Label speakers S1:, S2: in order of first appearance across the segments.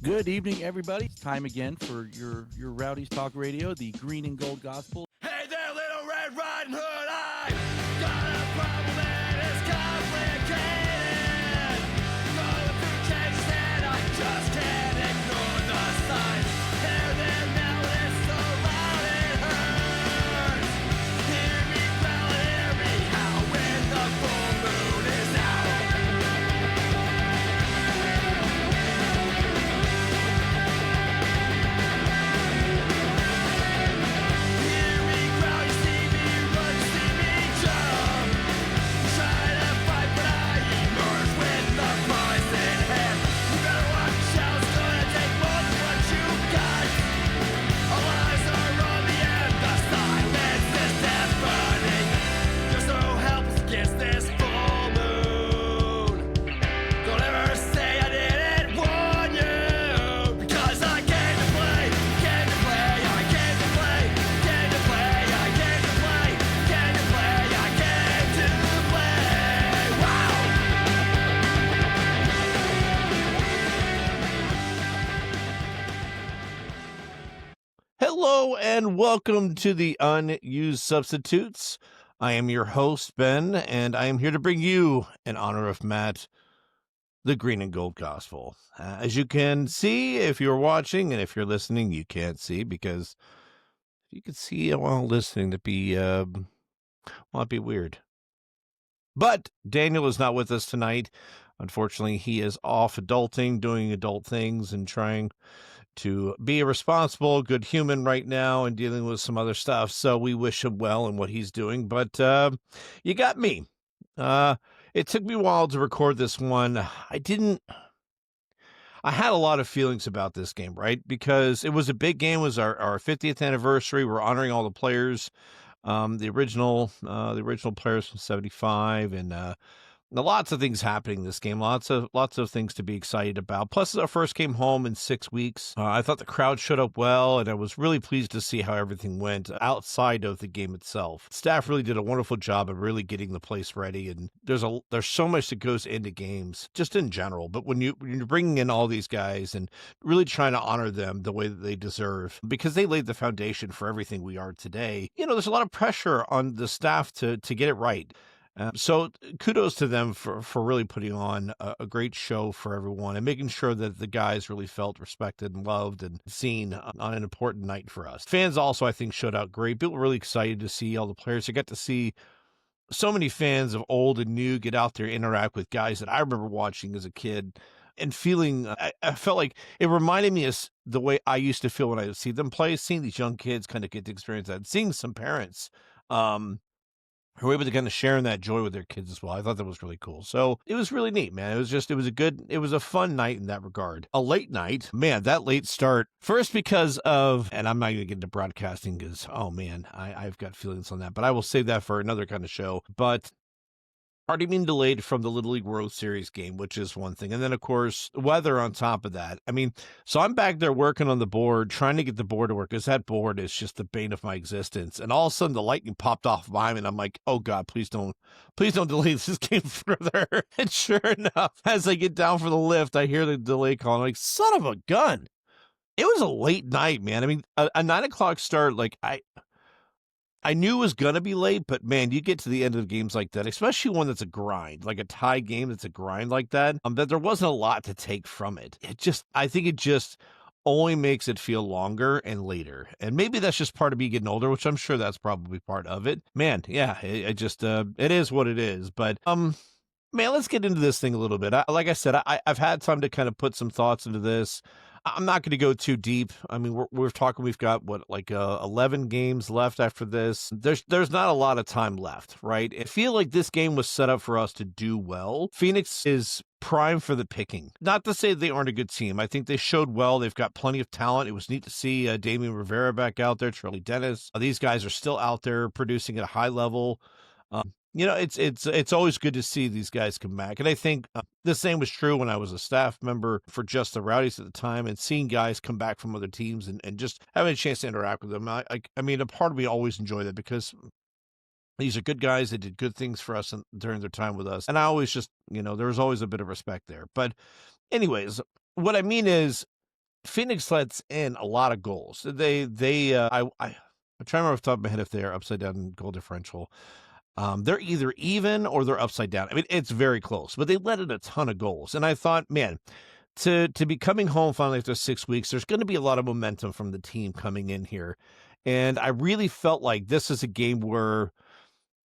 S1: Good evening, everybody. It's time again for your Rowdies Talk Radio, the Green and Gold Gospel.
S2: Hey there, little Red Riding Hood, I got a problem and it's complicated. Going through changes and I just can't ignore the signs. Hear them now and it's so loud it hurts. Hear me growl and hear me howl when the full moon is out. Hear me growl, you see me run, you see me jump. Try to fight, but I emerge with the prize in hand. You better watch out, it's gonna take more than what you got. All eyes are on me and the silence is deafening. You're so helpless against this full moon. Don't ever say I didn't warn you, because I came to play, came to play, I came to play, came to play, I came to play, came to play, I came to play. Wow!
S3: Hello and welcome to the Unused Substitutes. I am your host, Ben, and I am here to bring you, in honor of Matt, the Green and Gold Gospel. As you can see, if you're watching, and if you're listening, you can't see, because if you could see while listening, that'd be, it'd be weird. But Daniel is not with us tonight. Unfortunately, he is off adulting, doing adult things, and trying to be a responsible, good human right now and dealing with some other stuff. So we wish him well in what he's doing. But you got me. It took me a while to record this one. I had a lot of feelings about this game, right? Because it was a big game. It was our 50th anniversary. We're honoring all the players, the original players from 75, and lots of things happening in this game. Lots of things to be excited about. Plus, it's our first game home in 6 weeks. I thought the crowd showed up well, and I was really pleased to see how everything went outside of the game itself. Staff really did a wonderful job of really getting the place ready, and there's so much that goes into games, just in general. But when you're bringing in all these guys and really trying to honor them the way that they deserve, because they laid the foundation for everything we are today, there's a lot of pressure on the staff to get it right. So kudos to them for really putting on a great show for everyone and making sure that the guys really felt respected and loved and seen on an important night for us. Fans also, I think, showed out great. People were really excited to see all the players. I got to see so many fans of old and new get out there, interact with guys that I remember watching as a kid and feeling, I felt like it reminded me of the way I used to feel when I would see them play, seeing these young kids kind of get to experience that, seeing some parents, who were able to kind of share in that joy with their kids as well. I thought that was really cool. So it was really neat, man. It was a fun night in that regard. A late night, man, that late start. First because of, and I'm not going to get into broadcasting because, oh man, I've got feelings on that, but I will save that for another kind of show. But already being delayed from the Little League World Series game, which is one thing. And then, of course, weather on top of that. I mean, so I'm back there working on the board, trying to get the board to work, because that board is just the bane of my existence. And all of a sudden, the lightning popped off mine, and I'm like, oh, God, please don't delay this game further. And sure enough, as I get down for the lift, I hear the delay call. I'm like, son of a gun. It was a late night, man. I mean, a 9 o'clock start, like, I knew it was going to be late, but man, you get to the end of games like that, especially one that's a grind, like a tie game that's a grind like that, that there wasn't a lot to take from it. I think it just only makes it feel longer and later. And maybe that's just part of me getting older, which I'm sure that's probably part of it. Man, yeah, it is what it is. But, man, let's get into this thing a little bit. Like I said, I've had time to kind of put some thoughts into this. I'm not going to go too deep. I mean, we're talking, we've got 11 games left after this. There's not a lot of time left, right? I feel like this game was set up for us to do well. Phoenix is prime for the picking. Not to say they aren't a good team. I think they showed well. They've got plenty of talent. It was neat to see Damian Rivera back out there, Charlie Dennis. These guys are still out there producing at a high level. It's always good to see these guys come back. And I think the same was true when I was a staff member for just the Rowdies at the time, and seeing guys come back from other teams and just having a chance to interact with them. I mean, a part of me always enjoyed that because these are good guys. They did good things for us during their time with us. And I always just, there was always a bit of respect there. But anyways, what I mean is, Phoenix lets in a lot of goals. I'm trying to remember off the top of my head if they're upside down goal differential. They're either even or they're upside down. I mean, it's very close, but they let in a ton of goals. And I thought, man, to be coming home finally after 6 weeks, there's going to be a lot of momentum from the team coming in here. And I really felt like this is a game where,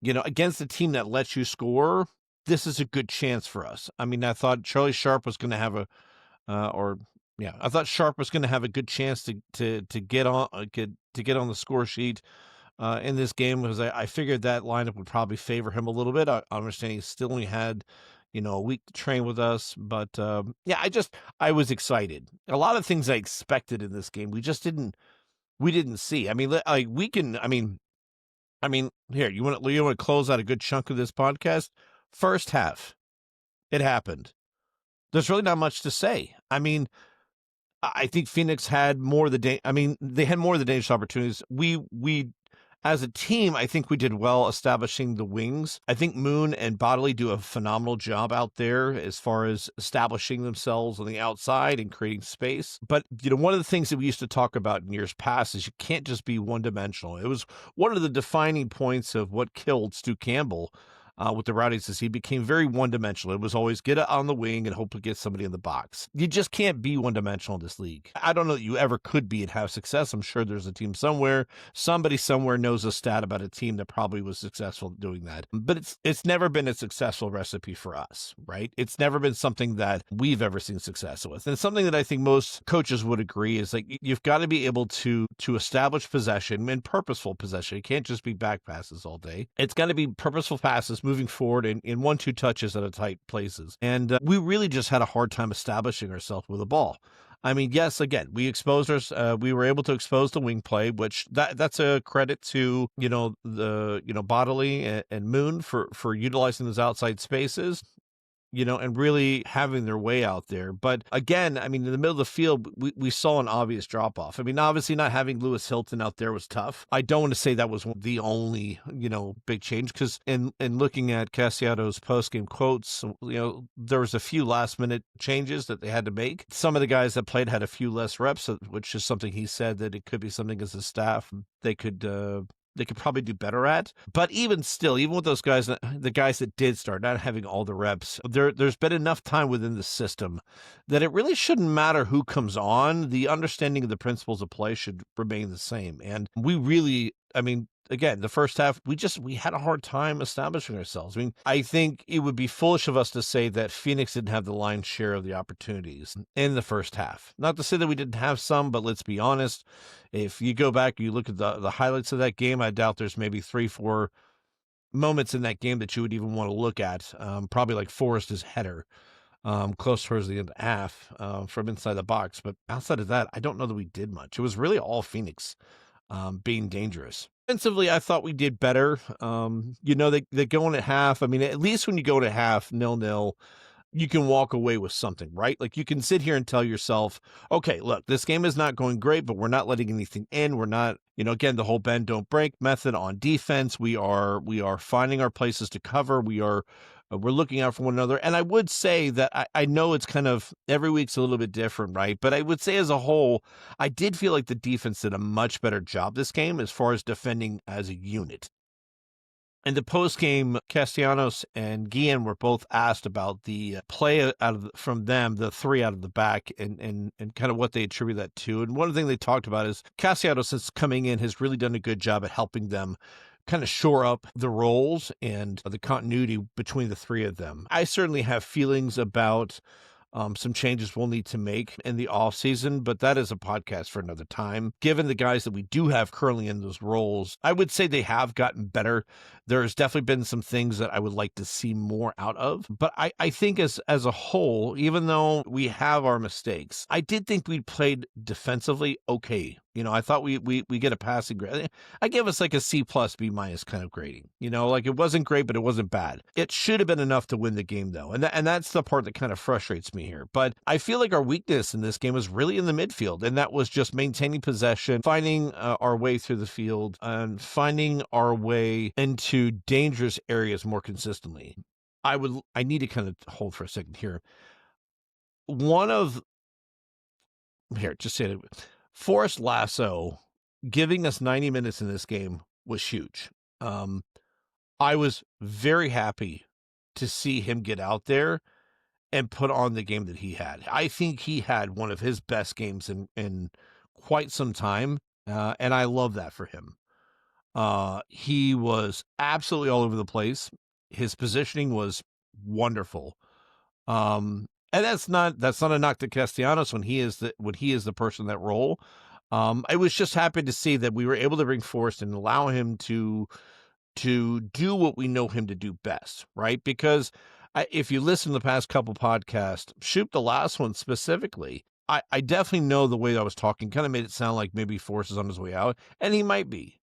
S3: against a team that lets you score, this is a good chance for us. I mean, I thought Charlie Sharp was going to have I thought Sharp was going to have a good chance to get on the score sheet in this game, because I figured that lineup would probably favor him a little bit. I understand he still only had, a week to train with us, but I was excited. A lot of things I expected in this game, we didn't see. I mean, here, you want to close out a good chunk of this podcast? First half, it happened. There's really not much to say. I mean, I think Phoenix had more of the they had more of the dangerous opportunities. We as a team, I think we did well establishing the wings. I think Moon and Bodley do a phenomenal job out there as far as establishing themselves on the outside and creating space. But, one of the things that we used to talk about in years past is you can't just be one-dimensional. It was one of the defining points of what killed Stu Campbell with the Rowdies, as he became very one-dimensional. It was always get it on the wing and hope to get somebody in the box. You just can't be one-dimensional in this league. I don't know that you ever could be and have success. I'm sure there's a team somewhere. Somebody somewhere knows a stat about a team that probably was successful doing that. But it's never been a successful recipe for us, right? It's never been something that we've ever seen success with. And something that I think most coaches would agree is like you've got to be able to establish possession and purposeful possession. It can't just be back passes all day. It's got to be purposeful passes moving forward in 1-2 touches at a tight places. And we really just had a hard time establishing ourselves with the ball. I mean, yes, again, we were able to expose the wing play, which that's a credit to, Bodley and Moon for utilizing those outside spaces. And really having their way out there. But again, I mean, in the middle of the field, we saw an obvious drop off. I mean, obviously not having Lewis Hilton out there was tough. I don't want to say that was the only, big change, because in looking at Cassiato's post-game quotes, there was a few last minute changes that they had to make. Some of the guys that played had a few less reps, which is something he said that it could be something as a staff they could probably do better at. But even still, even with those guys, the guys that did start not having all the reps, there's been enough time within the system that it really shouldn't matter who comes on. The understanding of the principles of play should remain the same. And we really, again, the first half, we had a hard time establishing ourselves. I mean, I think it would be foolish of us to say that Phoenix didn't have the lion's share of the opportunities in the first half. Not to say that we didn't have some, but let's be honest. If you go back, you look at the highlights of that game, I doubt there's maybe 3-4 moments in that game that you would even want to look at. Probably like Forrest's header, close towards the end of the half from inside the box. But outside of that, I don't know that we did much. It was really all Phoenix being dangerous. Defensively, I thought we did better. They go in at half. I mean, at least when you go to half 0-0, you can walk away with something, right? Like you can sit here and tell yourself, okay, look, this game is not going great, but we're not letting anything in. We're not, again, the whole bend don't break method on defense. We are finding our places to cover. We're looking out for one another. And I would say that I know it's kind of every week's a little bit different, right? But I would say as a whole, I did feel like the defense did a much better job this game as far as defending as a unit. In the post-game, Castellanos and Guillen were both asked about the play from them, the three out of the back, and kind of what they attribute that to. And one thing they talked about is Castellanos, since coming in, has really done a good job at helping them kind of shore up the roles and the continuity between the three of them. I certainly have feelings about some changes we'll need to make in the off season, but that is a podcast for another time. Given the guys that we do have currently in those roles, I would say they have gotten better. There's definitely been some things that I would like to see more out of, but I think as a whole, even though we have our mistakes, I did think we played defensively okay. I thought we get a passing grade. I give us like a C+, B- kind of grading. Like it wasn't great, but it wasn't bad. It should have been enough to win the game though. And that's the part that kind of frustrates me here. But I feel like our weakness in this game was really in the midfield. And that was just maintaining possession, finding our way through the field, and finding our way into dangerous areas more consistently. I need to kind of hold for a second here. One of here, just say it. Forrest Lasso giving us 90 minutes in this game was huge. I was very happy to see him get out there and put on the game that he had. I think he had one of his best games in quite some time, and I love that for him. He was absolutely all over the place. His positioning was wonderful. And that's not a knock to Castellanos when he is the person in that role. I was just happy to see that we were able to bring Forrest and allow him to do what we know him to do best, right? Because if you listen to the past couple podcasts, shoot the last one specifically, I definitely know the way I was talking kind of made it sound like maybe Forrest is on his way out, and he might be.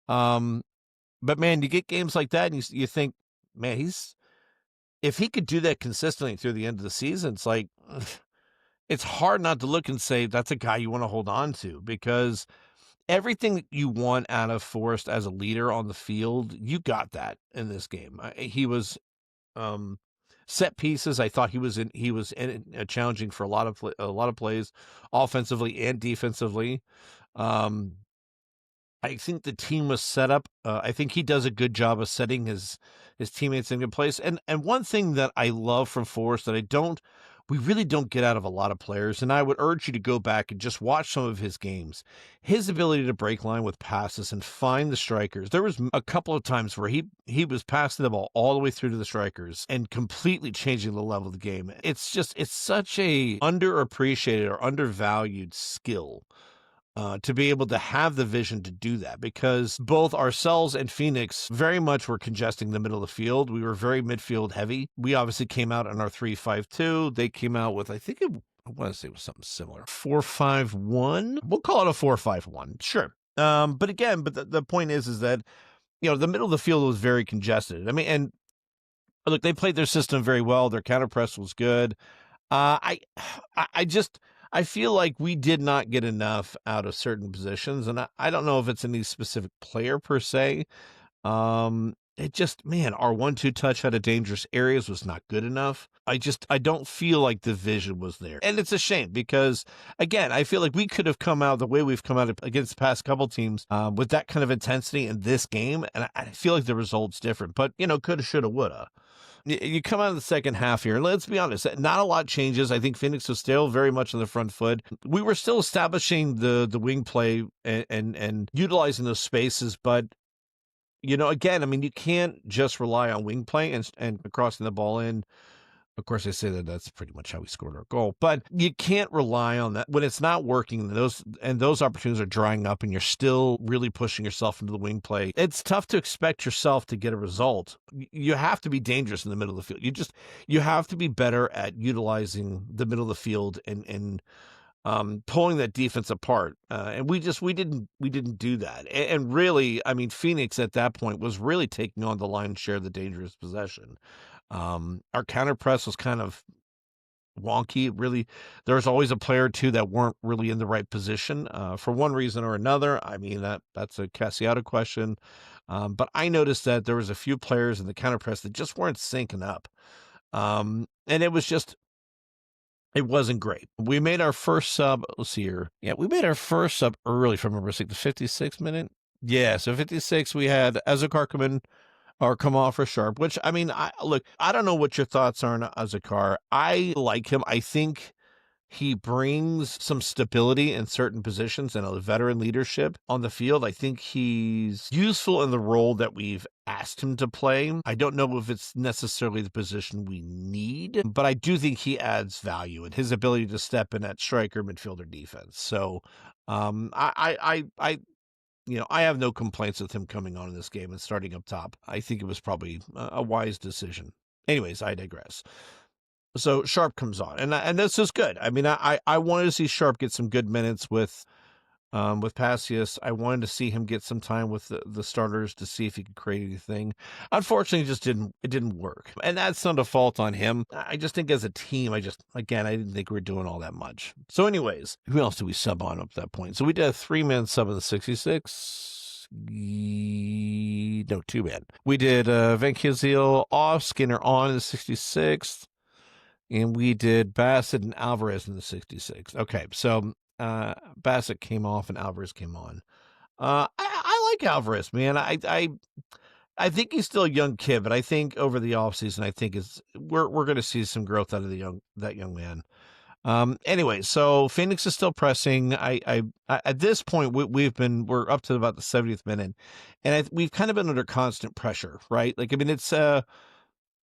S3: But man, you get games like that, and you think, man, if he could do that consistently through the end of the season, it's like, it's hard not to look and say that's a guy you want to hold on to, because everything that you want out of Forrest as a leader on the field, you got that in this game. He was set pieces. I thought he was challenging for a lot of plays, offensively and defensively. I think the team was set up. I think he does a good job of setting his teammates in good place. And one thing that I love from Forrest that we really don't get out of a lot of players, and I would urge you to go back and just watch some of his games. His ability to break line with passes and find the strikers. There was a couple of times where he was passing the ball all the way through to the strikers and completely changing the level of the game. It's such a underappreciated or undervalued skill. To be able to have the vision to do that, because both ourselves and Phoenix very much were congesting the middle of the field. We were very midfield heavy. We obviously came out on our 3-5-2. They came out with, I want to say it was something similar. 4-5-1. We'll call it a 4-5-1. Sure. But the point is that, the middle of the field was very congested. I mean, and look, they played their system very well. Their counter press was good. I feel like we did not get enough out of certain positions, and I don't know if it's any specific player per se. Our 1-2 touch out of dangerous areas was not good enough. I don't feel like the vision was there. And it's a shame because, again, I feel like we could have come out the way we've come out against the past couple teams with that kind of intensity in this game, and I feel like the result's different. But, coulda, shoulda, woulda. You come out of the second half here, and let's be honest, not a lot changes. I think Phoenix was still very much on the front foot. We were still establishing the wing play and utilizing those spaces, but again, I mean, you can't just rely on wing play and crossing the ball in. Of course, I say that's pretty much how we scored our goal, but you can't rely on that when it's not working. Those opportunities are drying up, and you're still really pushing yourself into the wing play. It's tough to expect yourself to get a result. You have to be dangerous in the middle of the field. You have to be better at utilizing the middle of the field and pulling that defense apart. And we didn't do that. And really, I mean, Phoenix at that point was really taking on the lion's share of the dangerous possession. Our counter press was kind of wonky. Really, there was always a player or two that weren't really in the right position for one reason or another. I mean, that's a Cassiata question. But I noticed that there was a few players in the counter press that just weren't syncing up. And it wasn't great. We made our first sub. Let's see here. Yeah, we made our first sub early, if I remember, the 56th minute. Yeah, so 56, we had Ezekar come off for Sharp, which, I mean, I don't know what your thoughts are on Ezekar. I like him. I think he brings some stability in certain positions and a veteran leadership on the field. I think he's useful in the role that we've asked him to play. I don't know if it's necessarily the position we need, but I do think he adds value in his ability to step in at striker, midfielder, defense. So I have no complaints with him coming on in this game and starting up top. I think it was probably a wise decision. Anyways, I digress. So Sharp comes on, and this is good. I mean, I wanted to see Sharp get some good minutes with Passius. I wanted to see him get some time with the starters to see if he could create anything. Unfortunately, it didn't work, and that's not a fault on him. I just think as a team, I didn't think we were doing all that much. So, anyways, who else did we sub on up to that point? So we did a 3-man sub in the 66. No, 2-man. We did Van Kizil off, Skinner on in the 66th. and we did Bassett and Alvarez in the 66. Okay, so Bassett came off and Alvarez came on. I like Alvarez, man. I think he's still a young kid, but I think over the offseason, I think we're going to see some growth out of that young man. Anyway, so Phoenix is still pressing. I at this point we're up to about the 70th minute, and we've kind of been under constant pressure, right? Like, I mean, it's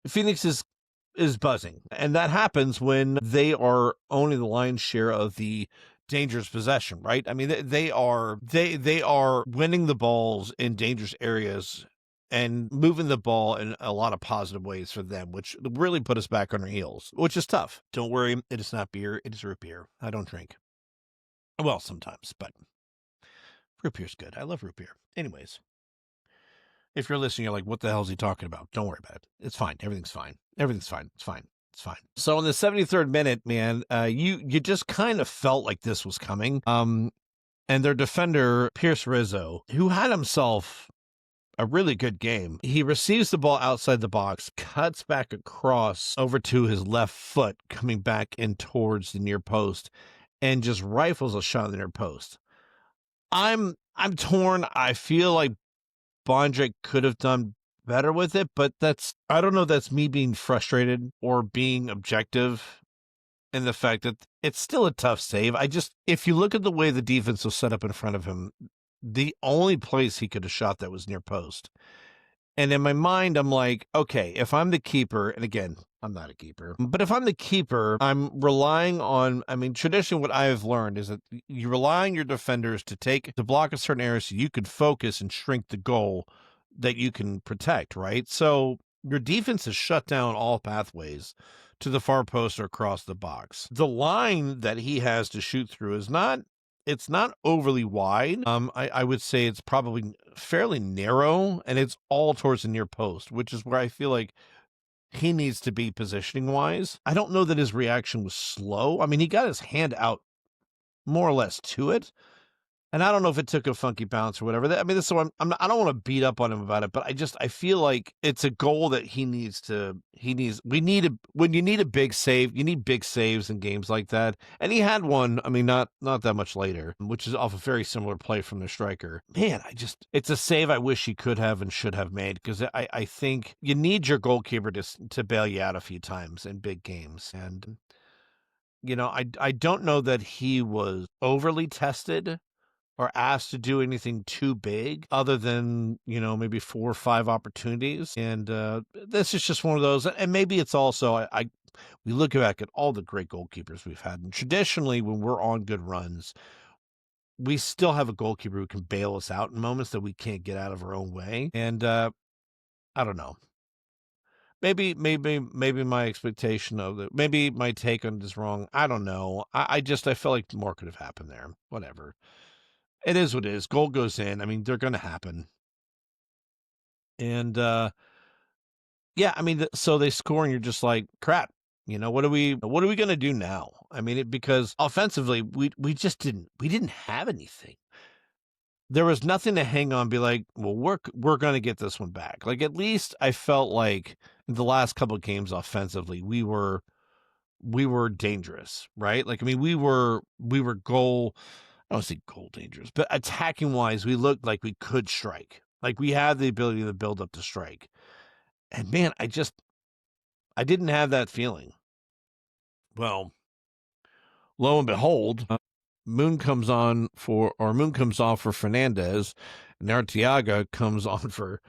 S3: Phoenix is buzzing, and that happens when they are owning the lion's share of the dangerous possession, right? I mean, they are winning the balls in dangerous areas and moving the ball in a lot of positive ways for them, which really put us back on our heels, which is tough. Don't worry, it is not beer, it is root beer. I don't drink. Well, sometimes, but root beer's good. I love root beer. Anyways, if you're listening, you're like, what the hell is he talking about? Don't worry about it. It's fine. Everything's fine. Everything's fine. It's fine. It's fine. So in the 73rd minute, man, you just kind of felt like this was coming. And their defender, Pierce Rizzo, who had himself a really good game. He receives the ball outside the box, cuts back across over to his left foot, coming back in towards the near post, and just rifles a shot in the near post. I'm torn. I feel like Bondrek could have done better with it, but I don't know if that's me being frustrated or being objective in the fact that it's still a tough save. If you look at the way the defense was set up in front of him, the only place he could have shot that was near post. And in my mind, I'm like, okay, if I'm the keeper, and again, I'm not a keeper, but if I'm the keeper, I'm relying on, I mean, traditionally what I have learned is that you rely on your defenders to block a certain area so you could focus and shrink the goal that you can protect, right? So your defense has shut down all pathways to the far post or across the box. The line that he has to shoot through it's not overly wide. I would say it's probably fairly narrow, and it's all towards the near post, which is where I feel like he needs to be positioning wise. I don't know that his reaction was slow. I mean, he got his hand out more or less to it, and I don't know if it took a funky bounce or whatever. I mean, so I don't want to beat up on him about it, but I feel like it's a goal that when you need a big save, you need big saves in games like that. And he had one, I mean, not that much later, which is off a very similar play from the striker. Man, it's a save I wish he could have and should have made, because I think you need your goalkeeper to bail you out a few times in big games. And, you know, I don't know that he was overly tested or asked to do anything too big other than, you know, maybe 4 or 5 opportunities. And this is just one of those. And maybe it's also, we look back at all the great goalkeepers we've had. And traditionally, when we're on good runs, we still have a goalkeeper who can bail us out in moments that we can't get out of our own way. And I don't know. Maybe my expectation maybe my take on it is wrong. I don't know. I felt like more could have happened there. Whatever. It is what it is. Goal goes in. I mean, they're going to happen. And, yeah, I mean, so they score and you're just like, crap, you know, what are we going to do now? I mean, because offensively, we didn't have anything. There was nothing to hang on, be like, well, we're going to get this one back. Like, at least I felt like in the last couple of games offensively, we were dangerous, right? Like, I mean, we were goal, I don't say goal dangerous, but attacking wise, we looked like we could strike. Like, we had the ability to build up to strike. And man, I didn't have that feeling. Well, lo and behold, Moon comes off for Fernandez, and Arteaga comes on for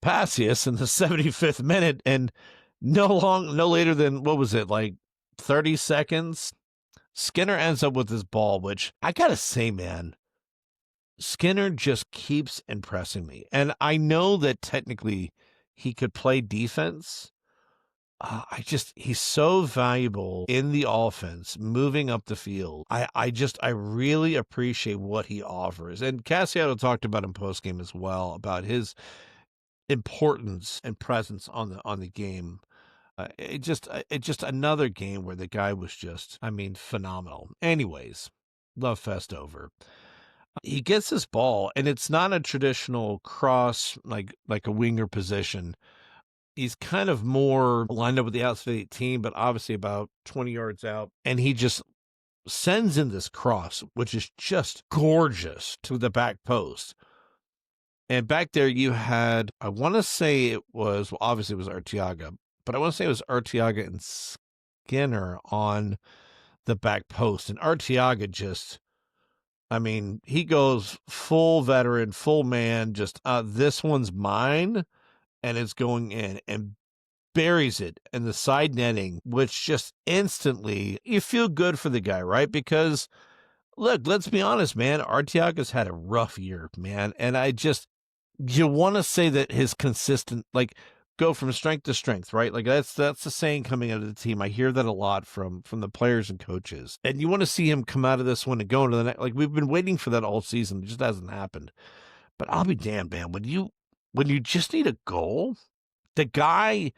S3: Passius in the 75th minute, and no later than, what was it, like 30 seconds? Skinner ends up with this ball, which I gotta say, man, Skinner just keeps impressing me. And I know that technically he could play defense. He's so valuable in the offense, moving up the field. I really appreciate what he offers. And Cassiano talked about in postgame as well, about his importance and presence on the game. It just another game where the guy was just, I mean, phenomenal. Anyways, love fest over. He gets this ball, and it's not a traditional cross like a winger position. He's kind of more lined up with the outside 18, but obviously about 20 yards out. And he just sends in this cross, which is just gorgeous, to the back post. And back there you had, I want to say it was, well, obviously it was Arteaga, but I want to say it was Arteaga and Skinner on the back post. And Arteaga just, I mean, he goes full veteran, full man, just this one's mine, and it's going in, and buries it in the side netting, which just instantly, you feel good for the guy, right? Because, look, let's be honest, man, Arteaga's had a rough year, man, and you want to say that his consistent, like, go from strength to strength, right? Like, that's the saying coming out of the team. I hear that a lot from the players and coaches. And you want to see him come out of this one and go into the next. Like, we've been waiting for that all season. It just hasn't happened. But I'll be damned, man. When you just need a goal, the guy,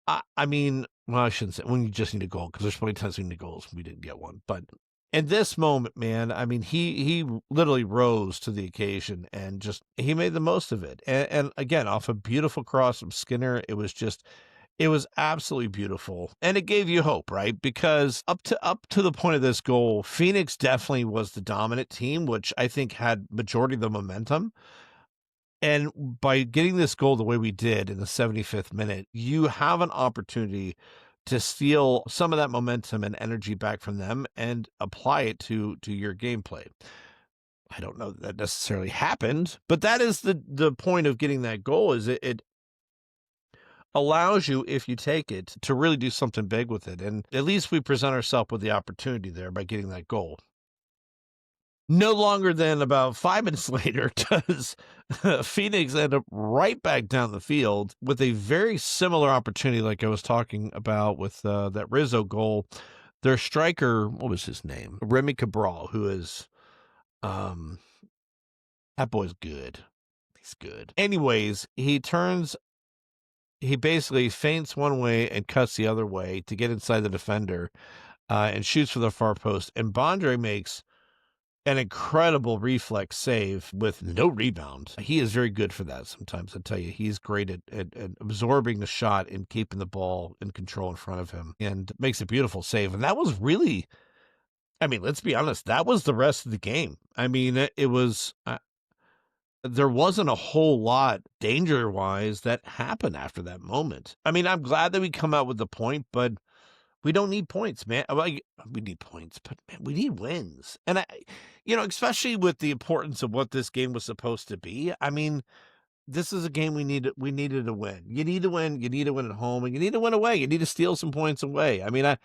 S3: I mean, well, I shouldn't say when you just need a goal, because there's plenty of times we need goals. We didn't get one. But in this moment, man, I mean, he literally rose to the occasion and he made the most of it. And again, off a beautiful cross from Skinner, it was absolutely beautiful. And it gave you hope, right? Because up to the point of this goal, Phoenix definitely was the dominant team, which I think had majority of the momentum. And by getting this goal the way we did in the 75th minute, you have an opportunity to steal some of that momentum and energy back from them and apply it to your gameplay. I don't know that necessarily happened, but that is the point of getting that goal, is it allows you, if you take it, to really do something big with it. And at least we present ourselves with the opportunity there by getting that goal. No longer than about 5 minutes later does Phoenix end up right back down the field with a very similar opportunity like I was talking about with that Rizzo goal. Their striker, what was his name? Remy Cabral, who is, that boy's good. He's good. Anyways, he basically feints one way and cuts the other way to get inside the defender and shoots for the far post. And Bondre makes an incredible reflex save with no rebound. He is very good for that sometimes, I tell you. He's great at absorbing the shot and keeping the ball in control in front of him, and makes a beautiful save. And that was really, I mean, let's be honest, that was the rest of the game. I mean, it was, there wasn't a whole lot danger-wise that happened after that moment. I mean, I'm glad that we come out with the point, but we don't need points, man. Like, we need points, but man, we need wins. And especially with the importance of what this game was supposed to be. I mean, this is a game we needed to win. You need to win. You need to win at home, and you need to win away. You need to steal some points away. I mean,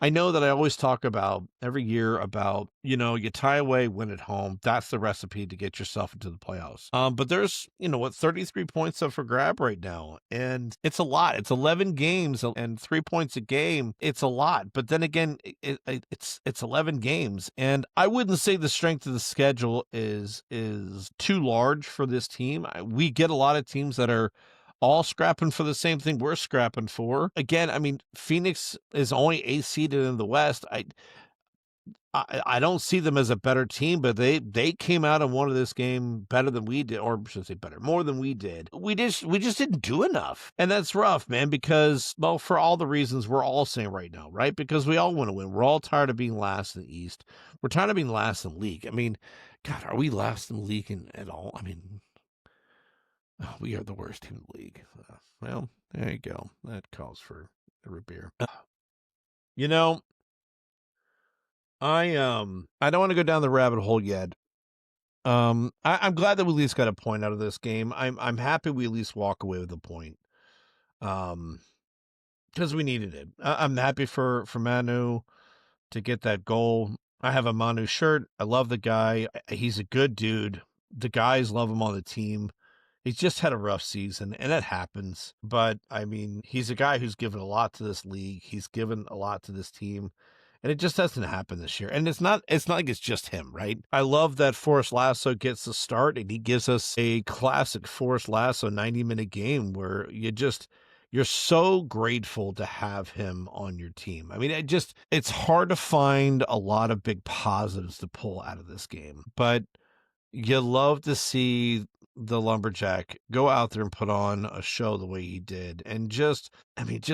S3: I know that I always talk about every year about, you tie away, win at home. That's the recipe to get yourself into the playoffs. But there's, 33 points up for grab right now. And it's a lot. It's 11 games and 3 points a game. It's a lot. But then again, it's 11 games. And I wouldn't say the strength of the schedule is too large for this team. We get a lot of teams that are all scrapping for the same thing we're scrapping for. Again, I mean, Phoenix is only 8th seeded in the West. I don't see them as a better team, but they came out and won this game better than we did, or I should say better, more than we did. We just didn't do enough. And that's rough, man, because, well, for all the reasons we're all saying right now, right? Because we all want to win. We're all tired of being last in the East. We're tired of being last in the league. I mean, God, are we last in the league at all? I mean, we are the worst team in the league. Well, there you go. That calls for a root beer. I don't want to go down the rabbit hole yet. I'm glad that we at least got a point out of this game. I'm happy we at least walk away with a point. Because we needed it. I'm happy for Manu to get that goal. I have a Manu shirt. I love the guy. He's a good dude. The guys love him on the team. He's just had a rough season, and it happens. But, I mean, he's a guy who's given a lot to this league. He's given a lot to this team, and it just doesn't happen this year. And it's not like it's just him, right? I love that Forrest Lasso gets the start, and he gives us a classic Forrest Lasso 90-minute game where you're so grateful to have him on your team. I mean, it's hard to find a lot of big positives to pull out of this game, but you love to see the Lumberjack go out there and put on a show the way he did, and just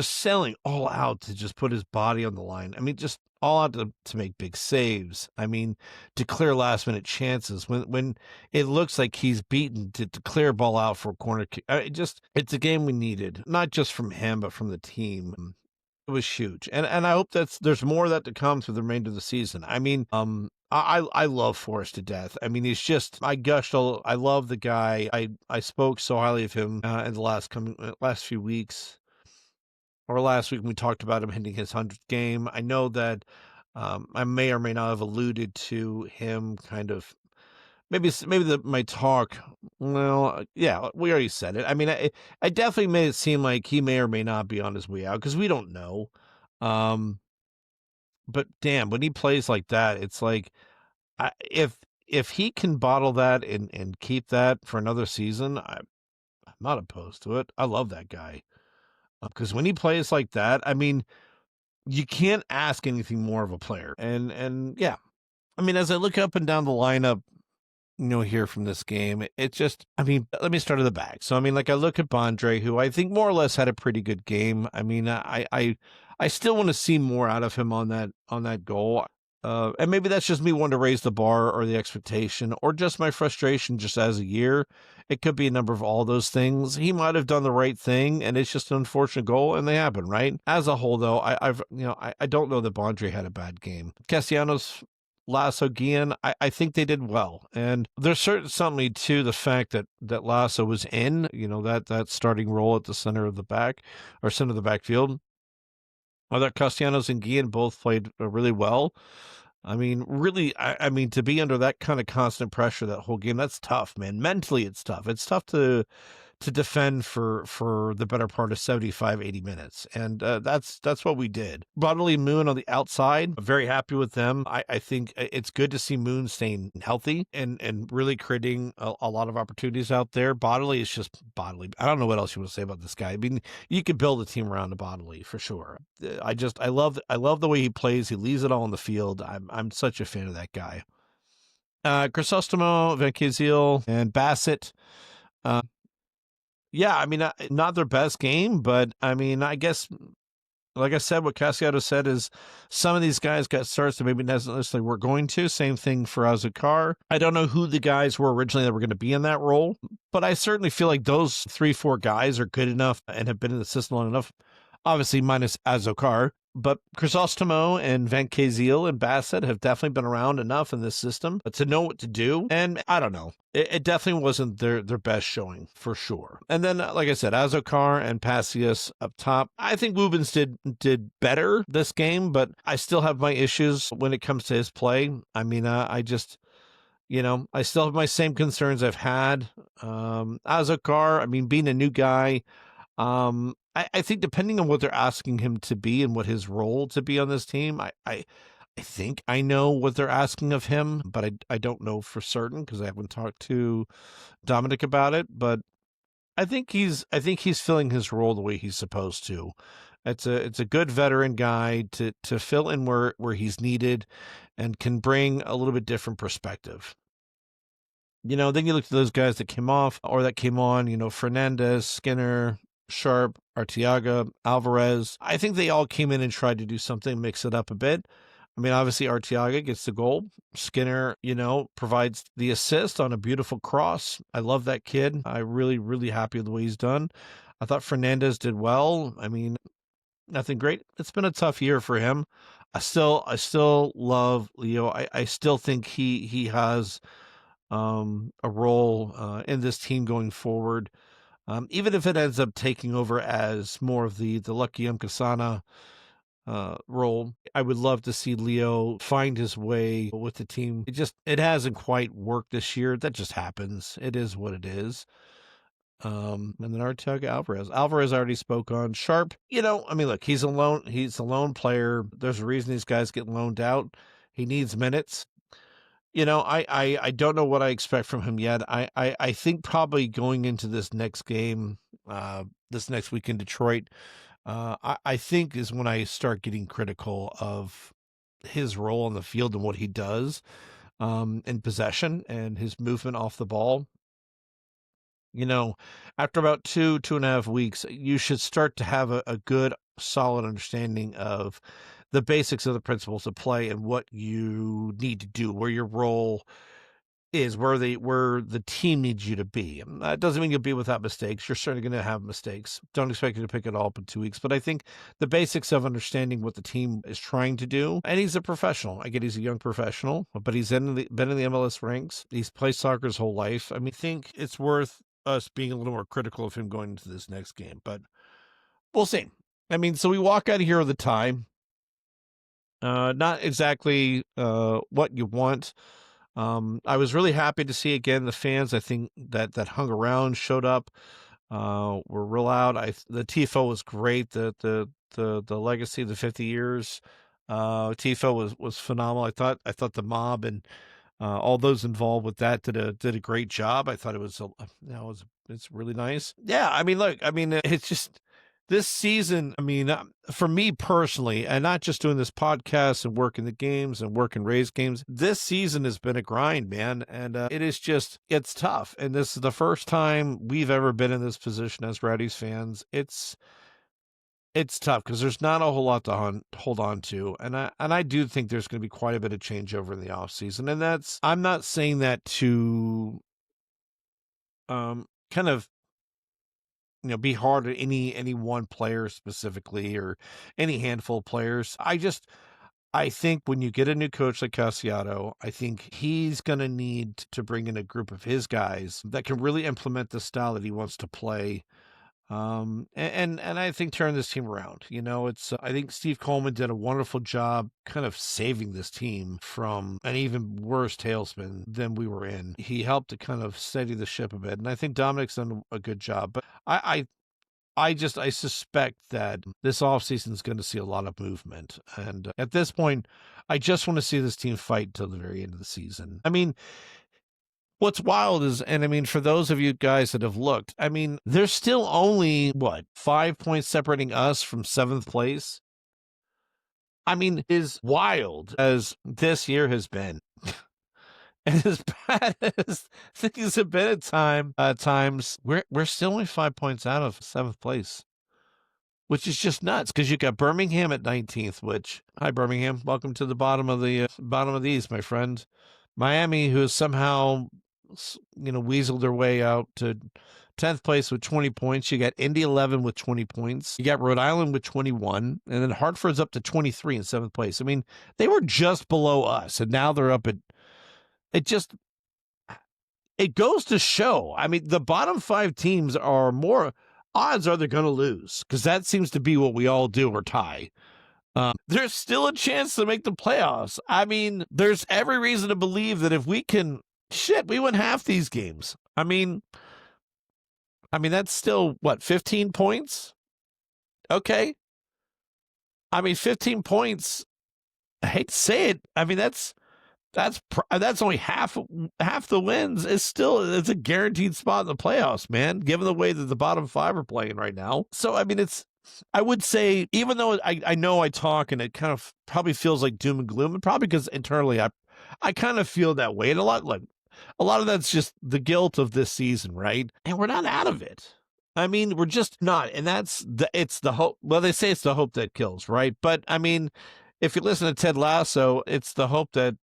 S3: selling all out to just put his body on the line. I mean, just all out to make big saves. I mean, to clear last minute chances when it looks like he's beaten to clear a ball out for a corner kick. It's a game we needed, not just from him, but from the team. It was huge, and I hope there's more of that to come through the remainder of the season. I mean, I love Forrest to death. I mean, he's just I love the guy. I spoke so highly of him in the last few weeks, or last week when we talked about him hitting his 100th game. I know that I may or may not have alluded to him kind of my talk. Well, yeah, we already said it. I mean, I definitely made it seem like he may or may not be on his way out because we don't know. But damn, when he plays like that, it's like if he can bottle that and keep that for another season, I'm not opposed to it. I love that guy because when he plays like that, I mean, you can't ask anything more of a player. And yeah, I mean, as I look up and down the lineup, here from this game, it just, I mean, let me start at the back. So, I mean, like I look at Bondre, who I think more or less had a pretty good game. I mean, I still want to see more out of him on that goal. And maybe that's just me wanting to raise the bar or the expectation or just my frustration just as a year. It could be a number of all those things. He might have done the right thing and it's just an unfortunate goal and they happen, right? As a whole though, I don't know that Bondre had a bad game. Castellanos, Lasso, Guillen, I think they did well. And there's certainly to the fact that Lasso was in, that starting role at the center of the back or center of the backfield. I thought Castellanos and Guillen both played really well. I mean, really, I mean, to be under that kind of constant pressure that whole game, that's tough, man. Mentally, it's tough. It's tough to defend for the better part of 75, 80 minutes. And that's what we did. Bodily Moon on the outside, I'm very happy with them. I think it's good to see Moon staying healthy and really creating a lot of opportunities out there. Bodily is just Bodily. I don't know what else you want to say about this guy. I mean, you could build a team around the Bodily for sure. I love the way he plays. He leaves it all on the field. I'm such a fan of that guy. Crisostomo, Van Kazeel, and Bassett. Yeah, I mean, not their best game, but I mean, I guess, like I said, what Castellanos said is some of these guys got starts that maybe not necessarily were going to. Same thing for Azukar. I don't know who the guys were originally that were going to be in that role, but I certainly feel like those 3-4 guys are good enough and have been in the system long enough, obviously minus Azukar. But Crisostomo and Van Kazeel and Bassett have definitely been around enough in this system to know what to do. And I don't know. It definitely wasn't their best showing, for sure. And then, like I said, Azokar and Passius up top. I think Rubens did better this game, but I still have my issues when it comes to his play. I mean, I still have my same concerns I've had. Azokar, I mean, being a new guy, I think depending on what they're asking him to be and what his role to be on this team, I think I know what they're asking of him, but I don't know for certain because I haven't talked to Dominic about it. But I think he's filling his role the way he's supposed to. It's a good veteran guy to fill in where he's needed and can bring a little bit different perspective. Then you look at those guys that came off or that came on, Fernandez, Skinner, Sharp, Arteaga, Alvarez. I think they all came in and tried to do something, mix it up a bit. I mean, obviously Arteaga gets the goal. Skinner, provides the assist on a beautiful cross. I love that kid. I'm really, really happy with the way he's done. I thought Fernandez did well. I mean, nothing great. It's been a tough year for him. I still love Leo. I still think he has a role in this team going forward. Even if it ends up taking over as more of the Lucky Mkasana role, I would love to see Leo find his way with the team. It hasn't quite worked this year. That just happens. It is what it is. And then Arteaga, Alvarez I already spoke on. Sharp, I mean, look, he's a lone player. There's a reason these guys get loaned out. He needs minutes. I don't know what I expect from him yet. I think probably going into this next game, this next week in Detroit, I think is when I start getting critical of his role on the field and what he does in possession and his movement off the ball. After about 2.5 weeks, you should start to have a good, solid understanding of the basics of the principles of play and what you need to do, where your role is, where the team needs you to be. That doesn't mean you'll be without mistakes. You're certainly going to have mistakes. Don't expect you to pick it all up in 2 weeks. But I think the basics of understanding what the team is trying to do, and he's a professional. I get he's a young professional, but he's been in the MLS ranks. He's played soccer his whole life. I think it's worth us being a little more critical of him going into this next game, but we'll see. So we walk out of here with a tie. Not exactly what you want. I was really happy to see again the fans. I think that hung around, showed up, were real loud. The tifo was great. The legacy of the 50 years, tifo was phenomenal. I thought the mob and all those involved with that did a great job. I thought it's really nice. Yeah, look, it's just. This season, for me personally, and not just doing this podcast and working the games and working Rays games, this season has been a grind, man. And it's tough. And this is the first time we've ever been in this position as Rowdies fans. It's tough because there's not a whole lot to hold on to. And I do think there's going to be quite a bit of changeover in the offseason. And I'm not saying that to kind of be hard at any one player specifically or any handful of players. I think when you get a new coach like Cassiano, I think he's going to need to bring in a group of his guys that can really implement the style that he wants to play. And I think turn this team around. I think Steve Coleman did a wonderful job kind of saving this team from an even worse tailspin than we were in. He helped to kind of steady the ship a bit, and I think Dominic's done a good job. But I suspect that this offseason is going to see a lot of movement. And at this point, I just want to see this team fight till the very end of the season. What's wild is, and for those of you guys that have looked, there's still only, 5 points separating us from 7th place? As wild as this year has been, and as bad as things have been at times, we're still only 5 points out of 7th place, which is just nuts because you got Birmingham at 19th, hi, Birmingham, welcome to the bottom of the East, my friend. Miami, who has somehow weaseled their way out to 10th place with 20 points. You got Indy 11 with 20 points. You got Rhode Island with 21. And then Hartford's up to 23 in 7th place. They were just below us, and now they're up at... It goes to show. The bottom 5 teams are more... Odds are they're going to lose, because that seems to be what we all do or tie. There's still a chance to make the playoffs. There's every reason to believe that if we can... we win half these games. That's still, 15 points? Okay. 15 points, I hate to say it, that's only half the wins. It's a guaranteed spot in the playoffs, man, given the way that the bottom 5 are playing right now. So, I would say, even though I know I talk and it kind of probably feels like doom and gloom, and probably because internally I kind of feel that way. And a lot of that's just the guilt of this season, right? And we're not out of it. We're just not. And it's the hope. Well, they say it's the hope that kills, right? But if you listen to Ted Lasso, it's the hope that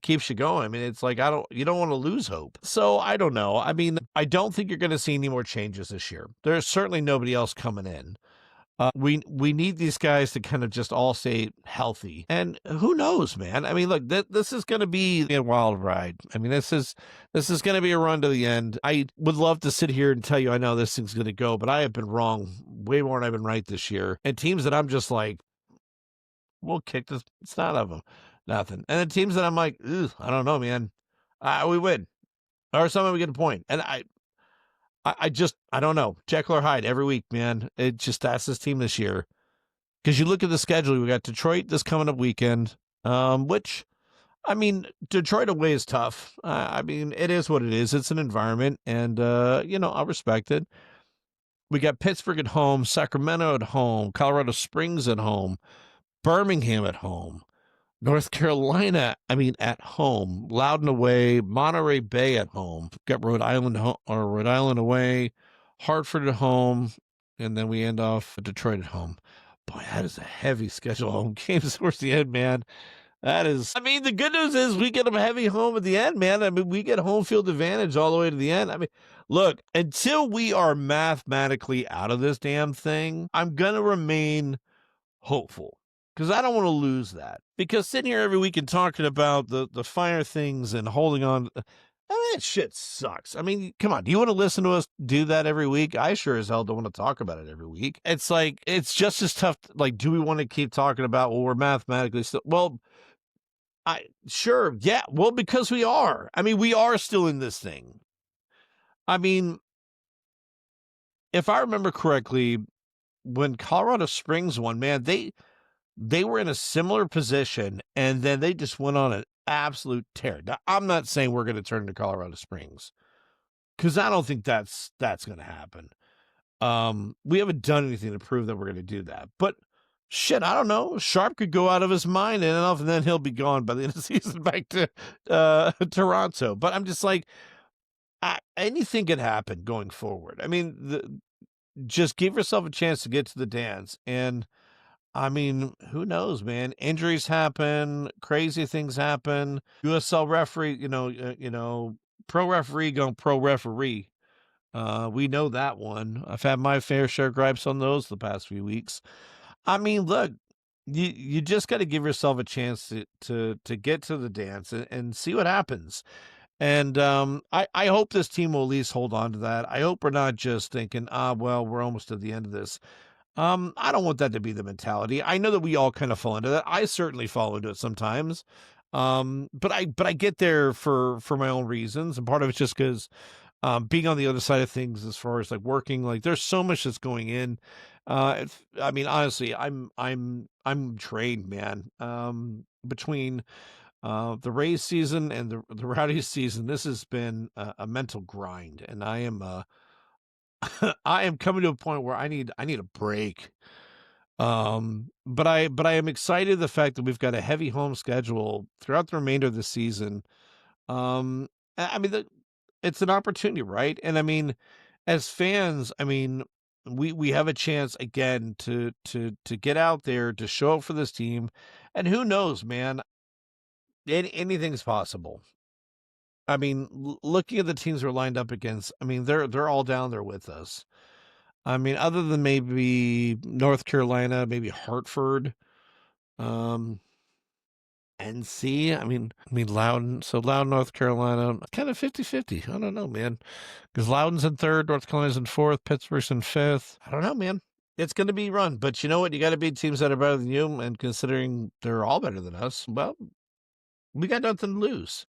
S3: keeps you going. It's like, you don't want to lose hope. So I don't know. I don't think you're going to see any more changes this year. There's certainly nobody else coming in. We need these guys to kind of just all stay healthy, and who knows, man? Look, this is going to be a wild ride. This is going to be a run to the end. I would love to sit here and tell you I know this thing's going to go, but I have been wrong way more than I've been right this year. And teams that I'm just like, we'll kick this. It's not of them, nothing. And then teams that I'm like, I don't know, man. We win, or somehow we get a point, and I don't know. Jekyll or Hyde every week, man. That's this team this year. Because you look at the schedule, we got Detroit this coming up weekend, which, Detroit away is tough. It is what it is. It's an environment, and, I'll respect it. We got Pittsburgh at home, Sacramento at home, Colorado Springs at home, Birmingham at home, North Carolina, I mean, at home, Loudoun away, Monterey Bay at home, got Rhode Island away, Hartford at home, and then we end off Detroit at home. Boy, that is a heavy schedule of home games towards the end, man. That is, I mean, the good news is we get them heavy home at the end, man. I mean, we get home field advantage all the way to the end. I mean, look, until we are mathematically out of this damn thing, I'm going to remain hopeful because I don't want to lose that. Because sitting here every week and talking about the finer things and holding on, I mean, that shit sucks. I mean, come on. Do you want to listen to us do that every week? I sure as hell don't want to talk about it every week. It's like, it's just as tough. Like, do we want to keep talking about, well, we're mathematically still, well, sure. Yeah. Well, because we are. I mean, we are still in this thing. I mean, if I remember correctly, when Colorado Springs won, man, they were in a similar position, and then they just went on an absolute tear. Now, I'm not saying we're going to turn to Colorado Springs because I don't think that's going to happen. We haven't done anything to prove that we're going to do that. But shit, I don't know. Sharp could go out of his mind and then he'll be gone by the end of the season back to Toronto. But I'm just like, anything could happen going forward. I mean, just give yourself a chance to get to the dance. And I mean, who knows, man? Injuries happen, crazy things happen. USL referee, pro referee going pro referee. We know that one. I've had my fair share of gripes on those the past few weeks. I mean, look, you just got to give yourself a chance to get to the dance and see what happens. And I hope this team will at least hold on to that. I hope we're not just thinking, well, we're almost to the end of this. I don't want that to be the mentality. I know that we all kind of fall into that. I certainly fall into it sometimes. But I get there for my own reasons. And part of it's just because being on the other side of things, as far as like working, like there's so much that's going in. I mean, honestly, I'm trained, man. Between the Rays season and the Rowdies season, this has been a mental grind, and I am I am coming to a point where I need a break. But I am excited the fact that we've got a heavy home schedule throughout the remainder of the season. I mean, it's an opportunity, right? And I mean, as fans, I mean, we have a chance again to get out there, to show up for this team, and who knows, man, anything's possible. I mean, looking at the teams we're lined up against, I mean, they're all down there with us. I mean, other than maybe North Carolina, maybe Hartford, NC. I mean, Loudoun. So Loudoun, North Carolina, kind of 50-50. I don't know, man. Because Loudoun's in third, North Carolina's in fourth, Pittsburgh's in fifth. I don't know, man. It's going to be run. But you know what? You got to beat teams that are better than you. And considering they're all better than us, well, we got nothing to lose.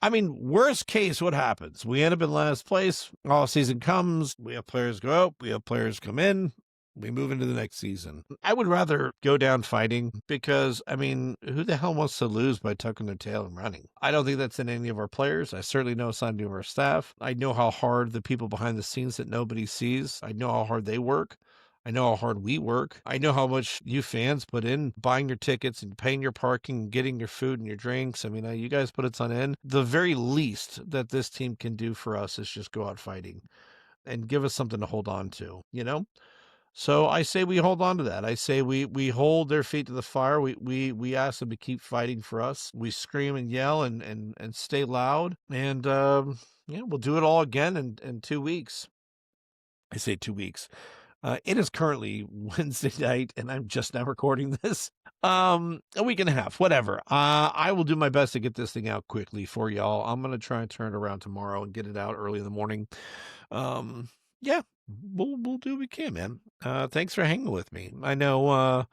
S3: I mean, worst case, what happens? We end up in last place. All season comes. We have players go out. We have players come in. We move into the next season. I would rather go down fighting because, I mean, who the hell wants to lose by tucking their tail and running? I don't think that's in any of our players. I certainly know it's not any of our staff. I know how hard the people behind the scenes that nobody sees, I know how hard they work. I know how hard we work. I know how much you fans put in buying your tickets and paying your parking and getting your food and your drinks. I mean, you guys put a ton in. The very least that this team can do for us is just go out fighting and give us something to hold on to, you know? So I say we hold on to that. I say we hold their feet to the fire. We ask them to keep fighting for us. We scream and yell and stay loud. And we'll do it all again in 2 weeks. I say 2 weeks. It is currently Wednesday night, and I'm just now recording this. A week and a half, whatever. I will do my best to get this thing out quickly for y'all. I'm going to try and turn it around tomorrow and get it out early in the morning. Yeah, we'll do what we can, man. Thanks for hanging with me. I know,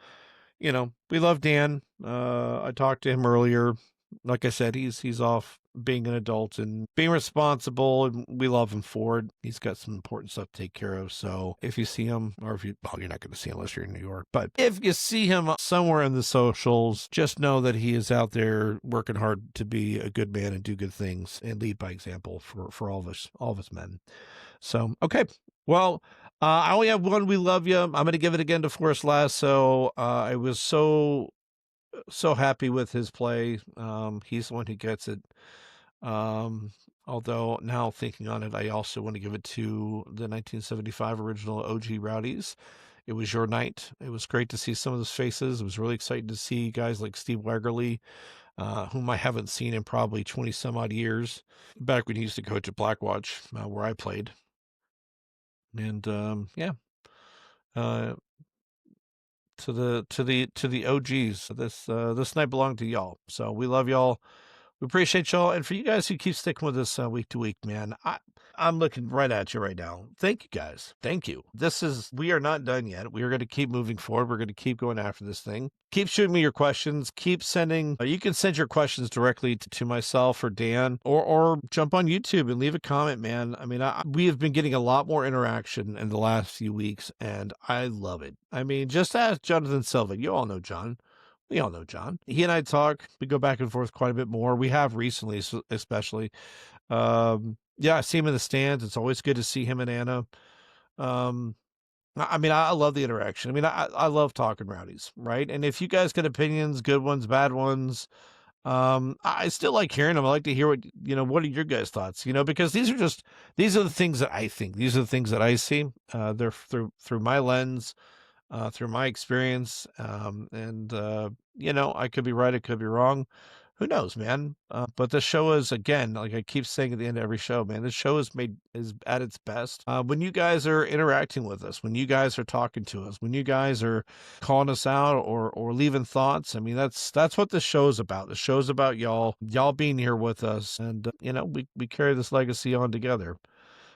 S3: we love Dan. I talked to him earlier. Like I said, he's off being an adult and being responsible, and we love him for it. He's got some important stuff to take care of. So if you see him, or you're not going to see him unless you're in New York, but if you see him somewhere in the socials, just know that he is out there working hard to be a good man and do good things and lead by example for all of us men. So, okay. Well, I only have one. We love you. I'm going to give it again to Forrest Lasso. I was so so happy with his play. He's the one who gets it. Although now thinking on it, I also want to give it to the 1975 original OG Rowdies. It was your night. It was great to see some of those faces. It was really exciting to see guys like Steve Wegerle, whom I haven't seen in probably 20 some odd years, back when he used to coach at Blackwatch, where I played. And yeah, uh, to the OGs, this night belonged to y'all. So we love y'all. We appreciate y'all, and for you guys who keep sticking with us week to week, man, I'm looking right at you right now. Thank you guys. Thank you. We are not done yet. We are going to keep moving forward. We're going to keep going after this thing. Keep shooting me your questions. Keep sending. You can send your questions directly to myself or Dan, or jump on YouTube and leave a comment, man. I mean, we have been getting a lot more interaction in the last few weeks, and I love it. I mean, just ask Jonathan Silva. You all know John. We all know John. He and I talk. We go back and forth quite a bit more. We have recently, especially. Yeah, I see him in the stands. It's always good to see him and Anna. I mean, I love the interaction. I mean, I love talking Rowdies, right? And if you guys got opinions, good ones, bad ones, I still like hearing them. I like to hear what are your guys' thoughts? Because these are the things that I think. These are the things that I see. They're through my lens. Through my experience, and I could be right, I could be wrong. Who knows, man? But the show is, again, like I keep saying at the end of every show, man, this show is at its best when you guys are interacting with us, when you guys are talking to us, when you guys are calling us out or leaving thoughts. I mean, that's what the show is about. The show's about y'all being here with us, and we carry this legacy on together.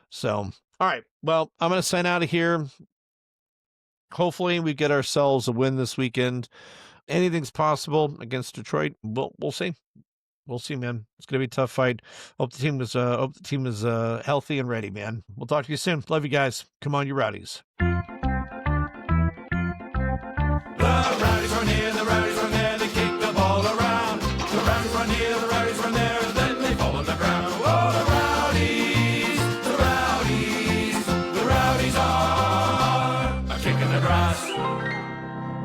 S3: So, all right, well, I'm gonna sign out of here. Hopefully we get ourselves a win this weekend. Anything's possible against Detroit. We'll see. We'll see, man. It's gonna be a tough fight. Hope the team is healthy and ready, man. We'll talk to you soon. Love you guys. Come on, you Rowdies.
S2: The Rowdies run here, the Rowdies run there, they kick the ball around. The Rowdies run here, the Rowdies run there, and then they fall on the ground. Oh, the Rowdies, the Rowdies, the Rowdies are a kick in the grass.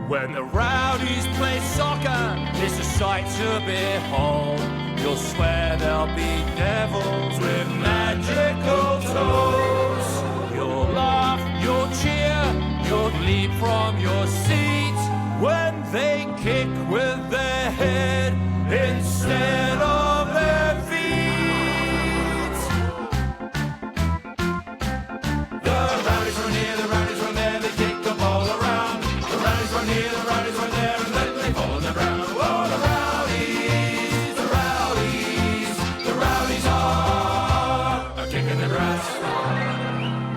S2: When the Rowdies play soccer, it's a sight to behold. You'll swear there'll be devils with magical toes. You'll laugh, you'll cheer, you'll leap from your seat when they kick with their head instead of their feet. The Rowdies run here, the Rowdies run there, they kick the ball around. The Rowdies run here, the Rowdies run there, and then they fall on the ground. Oh, the Rowdies, the Rowdies, the Rowdies are a kick in the grass.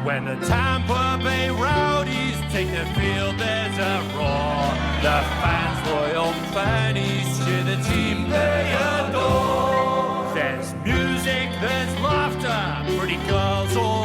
S2: When the Tampa Bay Rowdies take the field, there's a roar. The fans, loyal fannies, cheer the team they adore. There's music, there's laughter, pretty girls all